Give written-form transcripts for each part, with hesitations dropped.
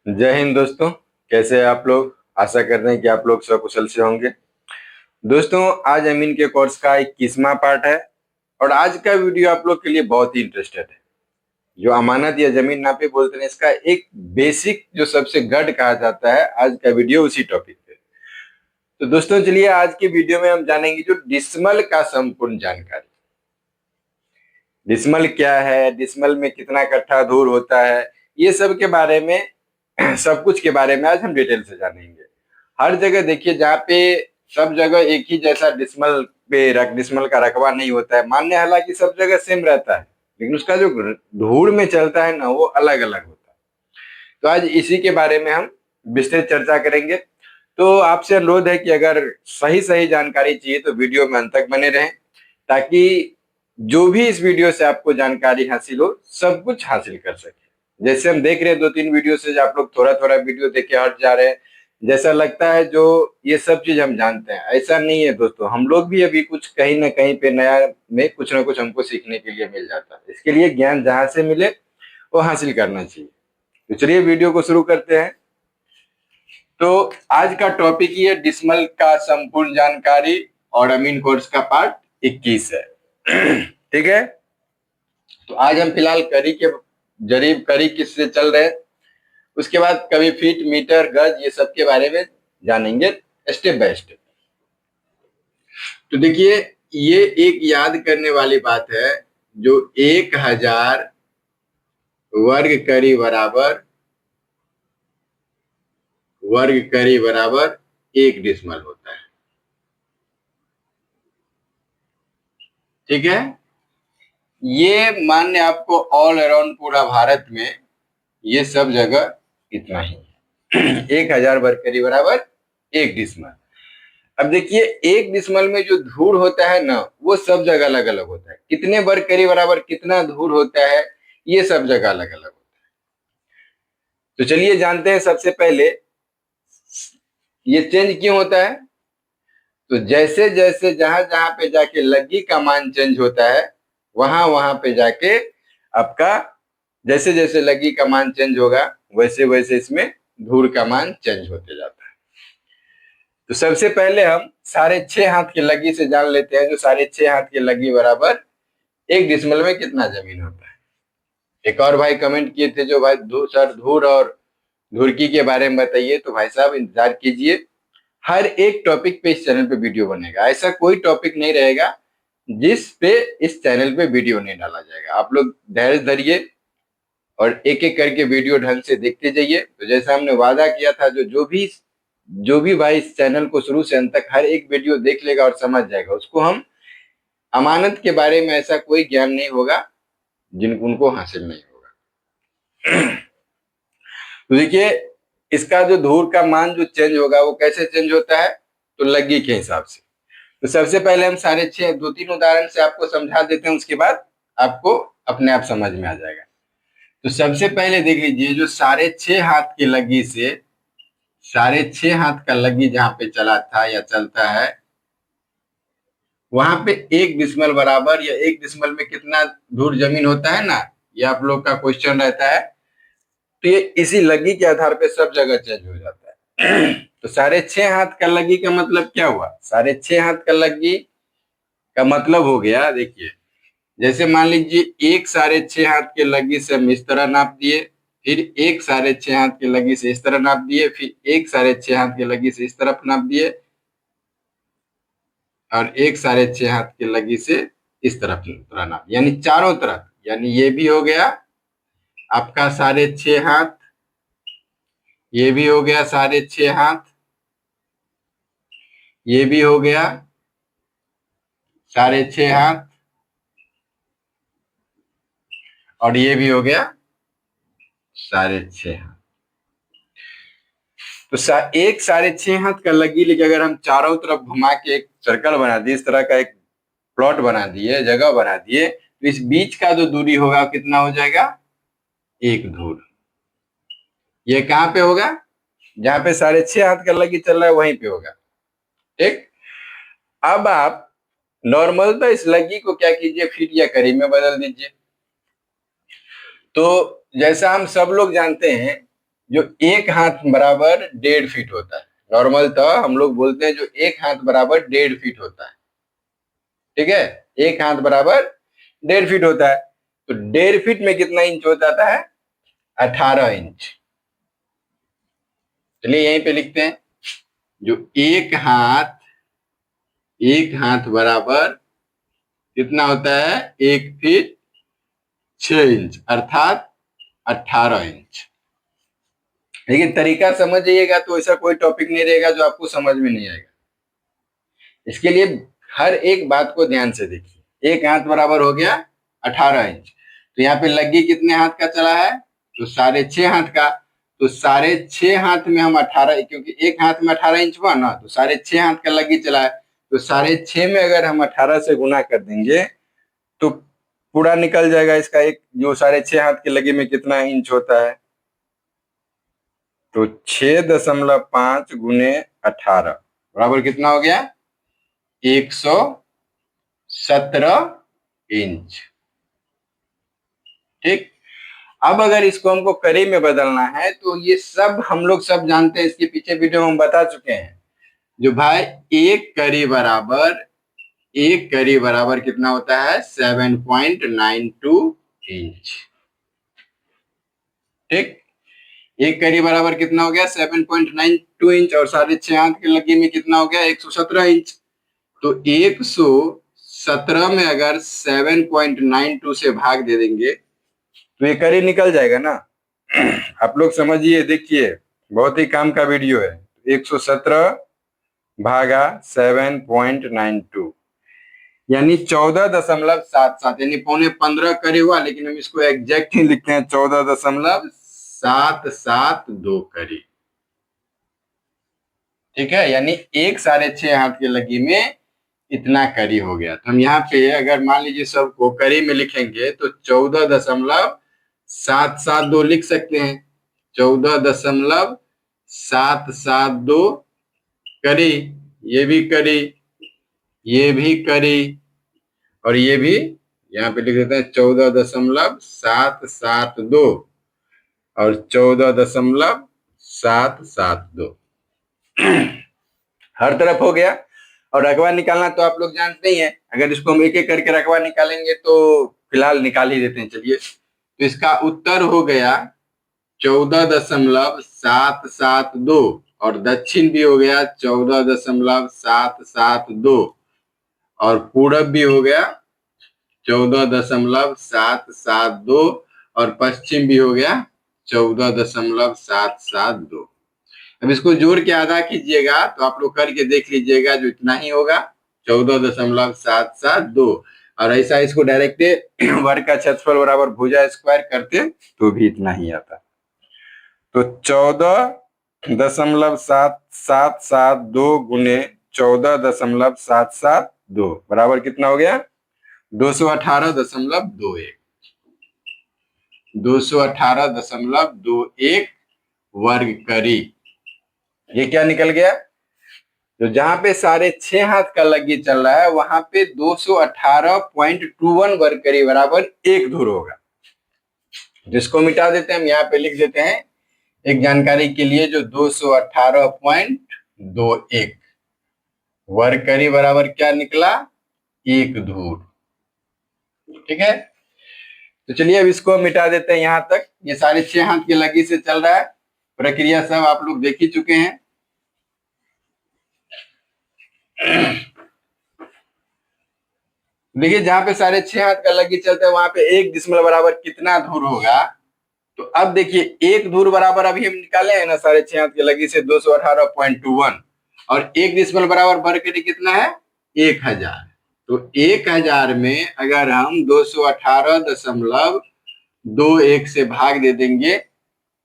जय हिंद दोस्तों। कैसे हैं आप लोग? आशा कर रहे हैं कि आप लोग सकुशल से होंगे। दोस्तों, आज अमीन के कोर्स का 21वां पार्ट है और आज का वीडियो आप लोग के लिए बहुत ही इंटरेस्टेड है। जो अमानत या जमीन नापे बोलते हैं, इसका एक बेसिक जो सबसे गढ़ कहा जाता है, आज का वीडियो उसी टॉपिक पे। तो दोस्तों चलिए, आज के वीडियो में हम जानेंगे जो डिसमल का संपूर्ण जानकारी। डिसमल क्या है, डिसमल में कितना कट्ठा धूर होता है, ये सब के बारे में सब कुछ के बारे में आज हम डिटेल से जानेंगे। हर जगह देखिए, जहाँ पे सब जगह एक ही जैसा डिसमल का रकबा नहीं होता है। मान्य हालांकि सब जगह सेम रहता है, लेकिन उसका जो धूड़ में चलता है ना, वो अलग अलग होता है। तो आज इसी के बारे में हम विस्तृत चर्चा करेंगे। तो आपसे अनुरोध है कि अगर सही सही जानकारी चाहिए तो वीडियो में अंत तक बने रहें, ताकि जो भी इस वीडियो से आपको जानकारी हासिल हो, सब कुछ हासिल कर सके। जैसे हम देख रहे हैं 2-3 वीडियो से, जो आप लोग थोड़ा थोड़ा वीडियो देख के हट जा रहे हैं, जैसा लगता है जो ये सब चीज हम जानते हैं। ऐसा नहीं है दोस्तों, हम लोग भी अभी कुछ कहीं ना कहीं पे नया में कुछ ना कुछ हमको सीखने के लिए मिल जाता है। इसके लिए ज्ञान जहां से मिले वो हासिल करना चाहिए। तो चलिए वीडियो को शुरू करते हैं। तो आज का टॉपिक ही है डिसमल का संपूर्ण जानकारी और अमीन कोर्स का पार्ट 21 है। ठीक है। तो आज हम फिलहाल करी के जरीब करी किससे चल रहे हैं, उसके बाद कभी फीट मीटर गज ये सब के बारे में जानेंगे स्टेप बाय स्टेप। तो देखिए, ये एक याद करने वाली बात है, जो 1000 वर्ग करी बराबर 1 डिसमल होता है। ठीक है। ये मान्य आपको ऑल अराउंड पूरा भारत में ये सब जगह इतना ही है। 1000 वर्ग करी बराबर 1 डिसमल। अब देखिए, 1 डिसमल में जो धूड़ होता है ना, वो सब जगह अलग अलग होता है। कितने वर्ग करी बराबर कितना धूड़ होता है, ये सब जगह अलग अलग होता है। तो चलिए जानते हैं सबसे पहले ये चेंज क्यों होता है। तो जैसे जैसे जहां जहां पे जाके लग्गी का मान चेंज होता है, वहां वहां पे जाके आपका जैसे जैसे लग्गी का मान चेंज होगा, वैसे वैसे इसमें धूड़ का मान चेंज होते जाता है। तो सबसे पहले हम 6.5 हाथ की लग्गी से जान लेते हैं, जो 6.5 हाथ की लग्गी बराबर 1 डिसमल में कितना जमीन होता है। एक और भाई कमेंट किए थे, जो भाई सर धूड़ और धुरकी के बारे में बताइए। तो भाई साहब इंतजार कीजिए, हर एक टॉपिक पे इस चैनल पे वीडियो बनेगा। ऐसा कोई टॉपिक नहीं रहेगा जिस पे इस चैनल पे वीडियो नहीं डाला जाएगा। आप लोग धैर्य धरिए और एक एक करके वीडियो ढंग से देखते जाइए। तो जैसा हमने वादा किया था, जो भी भाई इस चैनल को शुरू से अंत तक हर एक वीडियो देख लेगा और समझ जाएगा, उसको हम अमानत के बारे में ऐसा कोई ज्ञान नहीं होगा जिनको उनको हासिल नहीं होगा। तो देखिए, इसका जो धूर का मान जो चेंज होगा, वो कैसे चेंज होता है, तो लग्गी के हिसाब से। तो सबसे पहले हम 6.5 2-3 उदाहरण से आपको समझा देते हैं, उसके बाद आपको अपने आप समझ में आ जाएगा। तो सबसे पहले देख लीजिए, जो 6.5 हाथ की लग्गी से 6.5 हाथ का लग्गी जहां पे चला था या चलता है, वहां पे 1 डिसमल बराबर या 1 डिसमल में कितना धूर जमीन होता है ना, ये आप लोग का क्वेश्चन रहता है। तो ये इसी लग्गी के आधार पे सब जगह चेंज हो जाता है। तो 6.5 हाथ का लग्गी का मतलब क्या हुआ? 6.5 हाथ का लग्गी का मतलब हो गया, देखिए, जैसे मान लीजिए एक 6.5 हाथ के लग्गी से हम इस तरह नाप दिए, फिर एक 6.5 हाथ के लग्गी से इस तरह नाप दिए, फिर एक 6.5 हाथ के लग्गी से इस तरफ नाप दिए, और एक 6.5 हाथ के लग्गी से इस तरफ नाप, यानी चारों तरफ। यानी ये भी हो गया आपका 6.5 हाथ, ये भी हो गया 6.5 हाथ, ये भी हो गया 6.5 हाथ, और ये भी हो गया 6.5 हाथ। तो एक 6.5 हाथ का लग्गी लेके अगर हम चारों तरफ घुमा के एक सर्कल बना दिए, इस तरह का एक प्लॉट बना दिए, जगह बना दिए, तो इस बीच का जो दूरी होगा कितना हो जाएगा? 1 धूर। ये कहां पे होगा? जहां पे 6.5 हाथ का लग्गी चल रहा है वहीं पे होगा। ठीक। अब आप नॉर्मल तो इस लग्गी को क्या कीजिए, फीट या करी में बदल दीजिए। तो जैसा हम सब लोग जानते हैं, जो एक हाथ बराबर 1.5 फीट होता है, नॉर्मल तो हम लोग बोलते हैं जो एक हाथ बराबर 1.5 फीट होता है, ठीक है, एक हाथ बराबर 1.5 फीट होता है। तो 1.5 फीट में कितना इंच हो जाता है? 18 इंच। चलिए यहीं पे लिखते हैं, जो एक हाथ बराबर कितना होता है? 1 फीट 6 इंच अर्थात 18 इंच। लेकिन तरीका समझ जाइएगा तो ऐसा कोई टॉपिक नहीं रहेगा जो आपको समझ में नहीं आएगा। इसके लिए हर एक बात को ध्यान से देखिए। एक हाथ बराबर हो गया 18 इंच, तो यहाँ पे लग्गी कितने हाथ का चला है? तो 6.5 हाथ का। तो 6.5 हाथ में हम 18, क्योंकि एक हाथ में 18 इंच हुआ ना, तो 6.5 हाथ का लग्गी चला है। तो 6.5 में अगर हम 18 से गुना कर देंगे तो पूरा निकल जाएगा इसका एक, जो 6.5 हाथ के लग्गी में कितना इंच होता है। तो 6.5 गुने 18 बराबर कितना हो गया? 117 इंच। ठीक, अब अगर इसको हमको कड़ी में बदलना है तो ये सब हम लोग सब जानते हैं, इसके पीछे वीडियो में हम बता चुके हैं। जो भाई एक कड़ी बराबर कितना होता है? 7.92 इंच। ठीक, एक कड़ी बराबर कितना हो गया? 7.92 इंच, और 6.5 हाथ के लगी में कितना हो गया? 117 इंच। तो 117 में अगर 7.92 से भाग दे देंगे तो ये कड़ी निकल जाएगा ना। आप लोग समझिए, देखिए बहुत ही काम का वीडियो है। 117 भागा 7.92 यानी 14.77, यानी 14.5 कड़ी हुआ, लेकिन हम इसको एग्जैक्ट ही लिखते हैं 14.772 कड़ी। ठीक है, यानी एक 6.5 हाथ की लगी में इतना कड़ी हो गया। तो हम यहाँ पे अगर मान लीजिए सबको कड़ी में लिखेंगे तो 14.772 लिख सकते हैं। 14.772 कड़ी, ये भी कड़ी, ये भी कड़ी, और ये भी यहाँ पे लिख देते हैं 14.772 और 14.772 हर तरफ हो गया। और रकबा निकालना तो आप लोग जानते ही हैं। अगर इसको हम एक एक करके रकबा निकालेंगे तो फिलहाल निकाल ही देते हैं। चलिए, तो इसका उत्तर हो गया 14.772 और दक्षिण भी हो गया 14.772 और पूरब भी हो गया 14.772 और पश्चिम भी हो गया 14.772। अब इसको जोड़ के आधा कीजिएगा तो आप लोग करके देख लीजिएगा, जो इतना ही होगा 14.772। और ऐसा इसको डायरेक्ट वर्ग का क्षेत्रफल बराबर भुजा स्क्वायर करते तो भी इतना ही आता। तो 14.772 गुने 14.772 बराबर कितना हो गया? 218.21। 218.21 वर्ग करी। ये क्या निकल गया? तो जहां पे 6.5 हाथ का लग्गी चल रहा है वहां पे 218.21 वर्ग करी बराबर एक धुर होगा। जिसको मिटा देते हैं हम, यहाँ पे लिख देते हैं एक जानकारी के लिए, जो 218.21 वर्ग करी बराबर क्या निकला? एक धूर। ठीक है, तो चलिए अब इसको मिटा देते हैं। यहां तक ये 6.5 हाथ की लगी से चल रहा है, प्रक्रिया सब आप लोग देख ही चुके हैं। देखिए, जहां पे 6.5 हाथ का लगी चलता है वहां पे 1 डिसमल बराबर कितना धूर होगा? तो अब देखिए, एक धूर बराबर अभी हम निकाले हैं ना 6.5 हाथ की लगी से 218.21, और 1 डिसमल बराबर वर्ग करी कितना है? 1000। तो 1000 में अगर हम 218.21 से भाग दे देंगे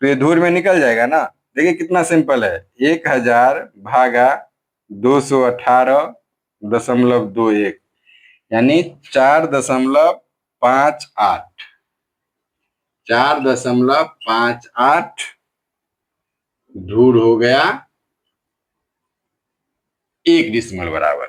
तो ये धूर में निकल जाएगा ना। देखिए कितना सिंपल है, 1000 भागा 218.21 यानी 4.58 4.58 धूर हो गया 1 डिसमल बराबर।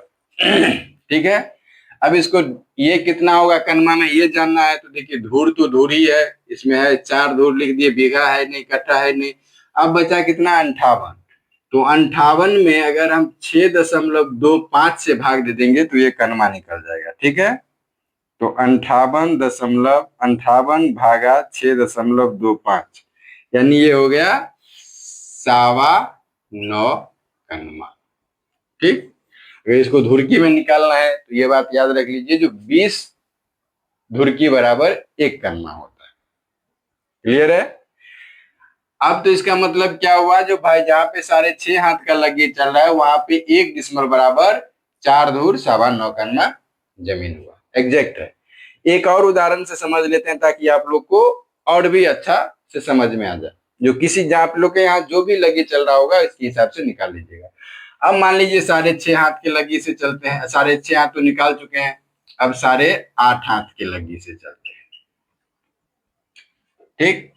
ठीक है, अब इसको ये कितना होगा कनमा में ये जानना है। तो देखिए, धूर तो धूर ही है, इसमें है 4 धूर लिख दिए, बीघा है नहीं, कट्ठा है नहीं। अब बचा कितना, 58। तो 58 में अगर हम 6.25 से भाग दे देंगे तो ये कनमा निकल जाएगा। ठीक है, तो 58 भागा 6.25 यानी ये हो गया 9.25 कनमा। ठीक, अगर इसको धुरकी में निकालना है तो ये बात याद रख लीजिए, जो 20 धुरकी बराबर 1 कनमा होता है। क्लियर है? अब तो इसका मतलब क्या हुआ, जो भाई जहां पे 6.5 हाथ का लगी चल रहा है वहां पे 1 डिसमल बराबर 4 धूर 9.25 कनमा जमीन हुआ। एग्जैक्ट है। एक और उदाहरण से समझ लेते हैं ताकि आप लोग को और भी अच्छा से समझ में आ जाए। जो किसी जहां आप लोग के यहाँ जो भी लगी चल रहा होगा इसके हिसाब से निकाल लीजिएगा। अब मान लीजिए 6.5 हाथ के लगी से चलते हैं, 6.5 हाथ तो निकाल चुके हैं, अब 8.5 हाथ के लगी से चलते हैं। ठीक,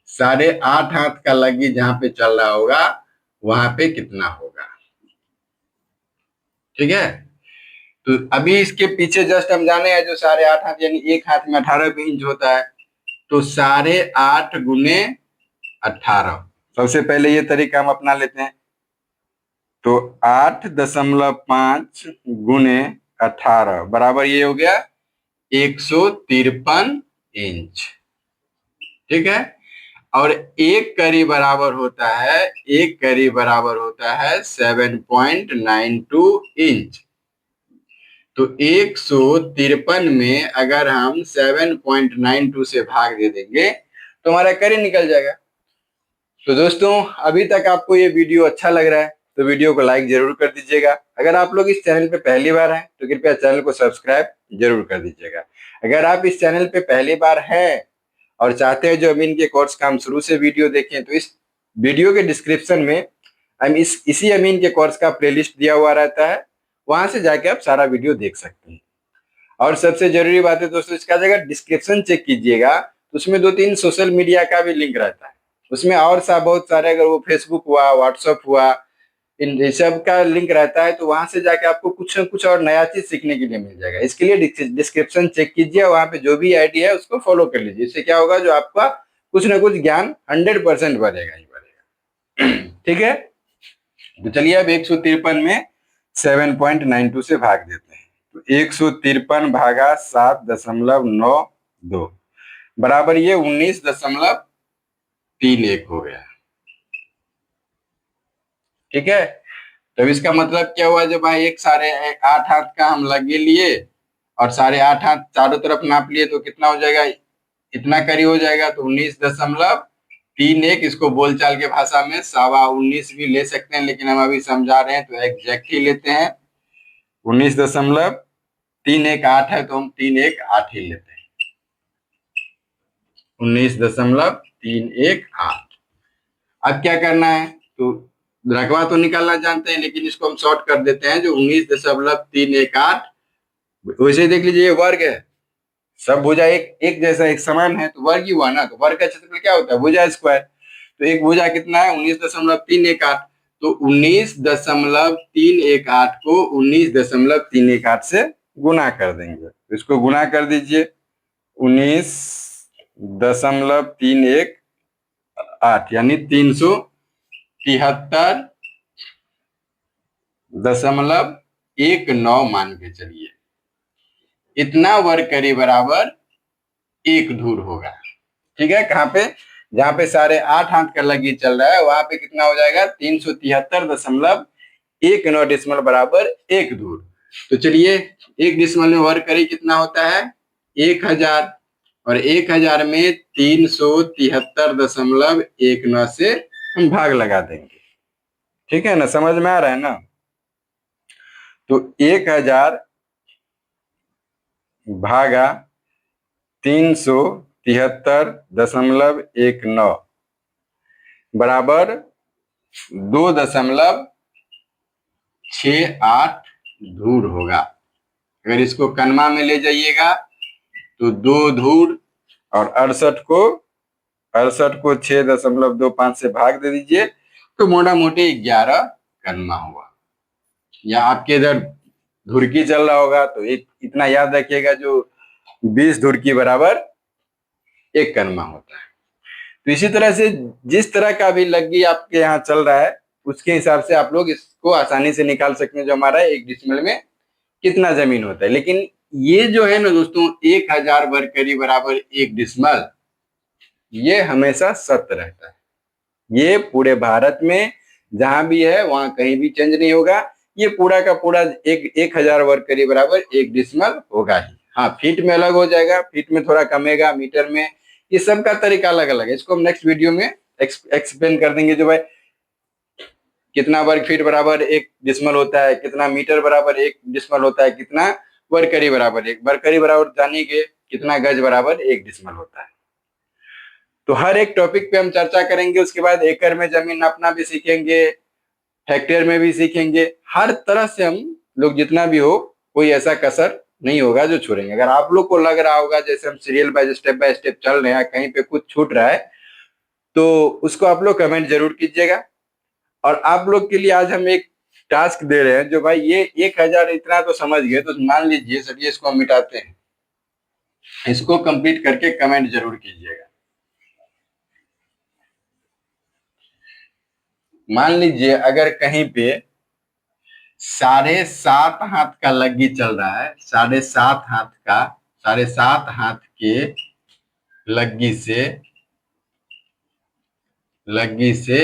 8.5 हाथ का लगी जहां पे चल रहा होगा वहां पे कितना होगा। ठीक है, तो अभी इसके पीछे जस्ट हम जाने हैं, जो 8.5 हाथ यानी एक हाथ में 18 इंच होता है, तो 8.5 गुने 18। सबसे पहले ये तरीका हम अपना लेते हैं, तो 8.5 गुने 18 बराबर ये हो गया 153 इंच। ठीक है, और एक करी बराबर होता है, एक करी बराबर होता है 7.92 इंच। तो 153 में अगर हम 7.92 से भाग दे देंगे तो हमारा करी निकल जाएगा। तो दोस्तों अभी तक आपको ये वीडियो अच्छा लग रहा है तो वीडियो को लाइक जरूर कर दीजिएगा। अगर आप लोग इस चैनल पे पहली बार हैं तो कृपया चैनल को सब्सक्राइब जरूर कर दीजिएगा। अगर आप इस चैनल पे पहली बार हैं और चाहते हैं जो अमीन के कोर्स का हम शुरू से वीडियो देखें, तो इस वीडियो के डिस्क्रिप्शन में हम इसी अमीन के कोर्स का प्लेलिस्ट दिया हुआ रहता है, वहां से जाके आप सारा वीडियो देख सकते हैं। और सबसे जरूरी बात है दोस्तों, इसका अगर डिस्क्रिप्शन चेक कीजिएगा तो उसमें 2-3 सोशल मीडिया का भी लिंक रहता है। उसमें और बहुत सारे, अगर वो फेसबुक हुआ, व्हाट्सएप हुआ, इन सब का लिंक रहता है, तो वहां से जाके आपको कुछ न कुछ और नया चीज सीखने के लिए मिल जाएगा। इसके लिए डिस्क्रिप्शन चेक कीजिए, वहां पे जो भी आईडी है उसको फॉलो कर लीजिए। इससे क्या होगा, जो आपका कुछ ना कुछ ज्ञान 100% बढ़ेगा ही बढ़ेगा। ठीक है, तो चलिए अब 153 में 7.92 से भाग देते हैं। तो 153 भागा 7.92 बराबर ये 19.31 हो गया। ठीक है, तो इसका मतलब क्या हुआ, जब भाई 8.5 हाथ का हम लगे लिए और 8.5 हाथ चारों तरफ नाप लिए तो कितना हो जाएगा, इतना करीब हो जाएगा। तो 19.31, इसको बोलचाल के भाषा में 19.25 भी ले सकते हैं, लेकिन हम अभी समझा रहे हैं तो एग्जैक्ट ही लेते हैं। 19.318 है तो हम 318 ही लेते हैं। 19.318। अब क्या करना है, तो रकबा तो निकालना जानते हैं, लेकिन इसको हम शॉर्ट कर देते हैं। जो 19.318, वैसे देख लीजिए ये वर्ग है, सब भुजा एक जैसा एक समान है तो वर्ग ही हुआ ना। तो वर्ग का क्षेत्रफल क्या होता है, भुजा स्क्वायर। तो एक भुजा कितना है, 19.318। तो 19.318 को 19.318 से गुना कर देंगे। तो इसको गुना कर दीजिए, 19.318 यानी 373.19 मान के चलिए। इतना वर्ग करी बराबर 1 धूर होगा। ठीक है, कहाँ पे, जहां पे 8.5 हाथ का लगी चल रहा है वहां पे कितना हो जाएगा, 373.19 डिसमल बराबर 1 धूर। तो चलिए 1 डिसमल में वर्ग करी कितना होता है, 1000, और 1000 में 373.19 से हम भाग लगा देंगे। ठीक है ना, समझ में आ रहा है ना। तो 1000 भागा 373.19 बराबर 2.68 धूर होगा। अगर इसको कनमा में ले जाइएगा तो 2 धूर और 68 को 6.25 से भाग दे दीजिए तो मोटा मोटी 11 कनमा हुआ। या आपके इधर धुरकी चल रहा होगा तो इतना याद रखिएगा, जो 20 धुरकी बराबर 1 कनमा होता है। तो इसी तरह से जिस तरह का भी लग्गी आपके यहाँ चल रहा है उसके हिसाब से आप लोग इसको आसानी से निकाल सकते हैं, जो हमारा 1 डिसमिल में कितना जमीन होता है। लेकिन ये जो है ना दोस्तों 1000 वर्ग करी बराबर 1 डिसमिल, ये हमेशा सत्य रहता है। ये पूरे भारत में जहां भी है वहां कहीं भी चेंज नहीं होगा। ये पूरा का पूरा 1000 वर्ग करी बराबर 1 डिसमिल होगा ही। हाँ, फीट में अलग हो जाएगा, फीट में थोड़ा कमेगा, मीटर में, ये सब का तरीका अलग अलग है। इसको हम नेक्स्ट वीडियो में एक्सप्लेन कर देंगे, जो भाई कितना वर्ग फीट बराबर 1 डिसमिल होता है, कितना मीटर बराबर 1 डिसमिल होता है, कितना वर्ग करी बराबर वर्ग करी बराबर जानिए कितना गज बराबर 1 डिसमिल होता है। तो हर एक टॉपिक पे हम चर्चा करेंगे। उसके बाद एकड़ में जमीन नापना भी सीखेंगे, हेक्टेयर में भी सीखेंगे। हर तरह से हम लोग जितना भी हो, कोई ऐसा कसर नहीं होगा जो छोड़ेंगे। अगर आप लोग को लग रहा होगा जैसे हम सीरियल बाय स्टेप चल रहे हैं, कहीं पे कुछ छूट रहा है, तो उसको आप लोग कमेंट जरूर कीजिएगा। और आप लोग के लिए आज हम एक टास्क दे रहे हैं, जो भाई ये 1000 इतना तो समझ गए, तो मान लीजिए चलिए इसको हम मिटाते हैं, इसको कंप्लीट करके कमेंट जरूर कीजिएगा। मान लीजिए अगर कहीं पे 7.5 हाथ का लग्गी चल रहा है, 7.5 हाथ का, 7.5 हाथ के लग्गी से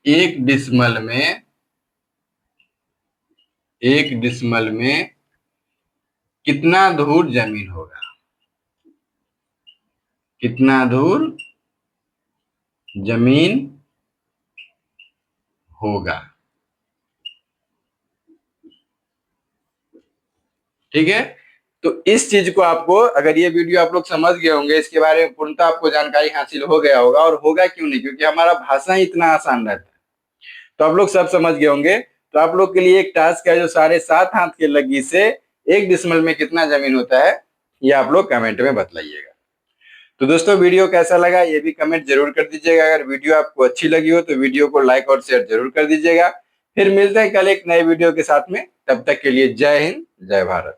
1 डिसमिल में कितना दूर जमीन होगा, कितना दूर जमीन होगा। ठीक है, तो इस चीज को आपको, अगर ये वीडियो आप लोग समझ गए होंगे, इसके बारे में पूर्णतः आपको जानकारी हासिल हो गया होगा। और होगा क्यों नहीं, क्योंकि हमारा भाषा ही इतना आसान रहता है, तो आप लोग सब समझ गए होंगे। तो आप लोग के लिए एक टास्क है, जो 7.5 हाथ के लग्गी से 1 डिसमिल में कितना जमीन होता है, ये आप लोग कमेंट में बतलाइएगा। तो दोस्तों वीडियो कैसा लगा ये भी कमेंट जरूर कर दीजिएगा। अगर वीडियो आपको अच्छी लगी हो तो वीडियो को लाइक और शेयर जरूर कर दीजिएगा। फिर मिलते हैं कल एक नए वीडियो के साथ में, तब तक के लिए जय हिंद, जय भारत।